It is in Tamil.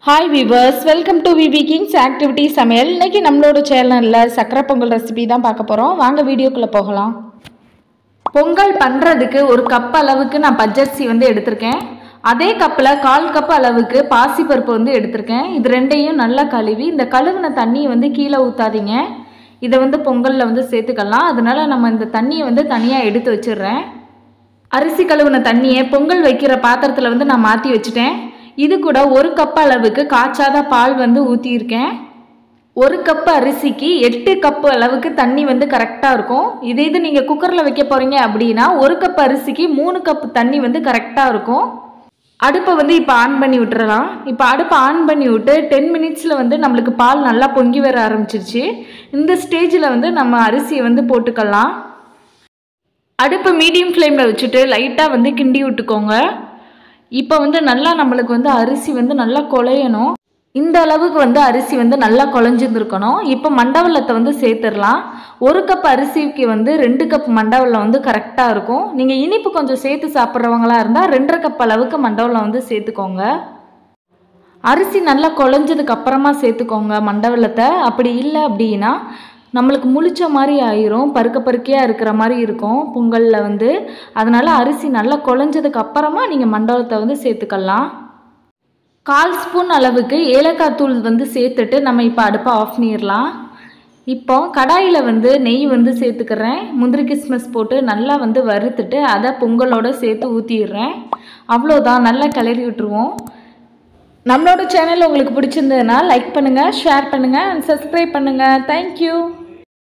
Hi viewers, welcome to VB Kings Activity சமையல். இன்னைக்கு நம்மளோட சேனல்ல சக்கரை பொங்கல் ரெசிபி தான் பார்க்க போறோம். வாங்க வீடியோக்குள்ள போகலாம். பொங்கல் பண்றதுக்கு ஒரு கப் அளவுக்கு நான் பச்சரிசி எடுத்திருக்கேன். அதே கப்ல 1/4 கப் அளவுக்கு பாசி பருப்பு எடுத்திருக்கேன். இது ரெண்டையும் நல்லா கழுவி இந்த கழுவின தண்ணியை கீழ ஊத்தாதீங்க. இத பொங்கல்ல சேர்த்துக்கலாம். அதனால நம்ம இந்த தண்ணியை தனியா எடுத்து வச்சிடுறேன். அரிசி கழுவின தண்ணியை பொங்கல் வைக்கிற பாத்திரத்துல நான் மாத்தி வச்சிட்டேன். இது கூட 1 கப் அளவுக்கு காய்ச்சாத பால் ஊத்தி இருக்கேன். 1 கப் அரிசிக்கு 8 கப் அளவுக்கு தண்ணி கரெக்டா இருக்கும். இது நீங்க குக்கர்ல வைக்க போறீங்க அப்படினா 1 கப் அரிசிக்கு 3 கப் தண்ணி கரெக்டா இருக்கும். அடுப்பை இப்ப ஆன் பண்ணி விட்டுறலாம். இப்ப அடுப்பை ஆன் பண்ணி விட்டு 10 மினிட்ஸ்ல நமக்கு பால் நல்லா பொங்கி வர ஆரம்பிச்சிருச்சு. இந்த ஸ்டேஜ்ல நம்ம அரிசியை போட்டுக்கலாம். அடுப்பு மீடியம் ஃப்ளேம்ல வச்சுட்டு லைட்டா கிண்டி விட்டுக்கோங்க. இப்போ நல்லா நம்மளுக்கு அரிசி நல்லா குழையணும். இந்த அளவுக்கு அரிசி நல்லா குழைஞ்சிருக்கணும். இப்போ மண்டவெல்லத்தை சேர்த்துடலாம். 1 கப் அரிசிக்கு 2 கப் மண்டவெல்லம் கரெக்டா இருக்கும். நீங்க இனிப்பு கொஞ்சம் சேர்த்து சாப்பிட்றவங்களா இருந்தா 2.5 கப் அளவுக்கு மண்டவெல்லம் சேர்த்துக்கோங்க. அரிசி நல்லா குழைஞ்சதுக்கு அப்புறமா சேர்த்துக்கோங்க மண்டவெல்லத்தை. அப்படி இல்லை அப்படின்னா நம்மளுக்கு முழிச்ச மாதிரி ஆயிரும், பருக்க பருக்கையா இருக்கிற மாதிரி இருக்கும் பொங்கல்ல. அதனால அரிசி நல்லா குழைஞ்சதுக்கு அப்புறமா நீங்க மண்டவெல்லத்தை சேர்த்துக்கலாம். 1/4 ஸ்பூன் அளவுக்கு ஏலக்காய் தூள் சேர்த்துட்டு நம்ம இப்போ அடுப்பை ஆஃப் பண்ணிடலாம். இப்போ கடாயில் நெய் சேர்த்துக்கிறேன். முந்திரி கிஸ்மிஸ் போட்டு நல்லா வறுத்துட்டு அதை பொங்கலோட சேர்த்து ஊற்றிடுறேன். அவ்வளோதான், நல்லா கிளறி விட்டுருவோம். நம்மளோட சேனல் உங்களுக்கு பிடிச்சிருந்ததுன்னா லைக் பண்ணுங்கள், ஷேர் பண்ணுங்கள் அண்ட் சப்ஸ்கிரைப் பண்ணுங்கள். தேங்க்யூ.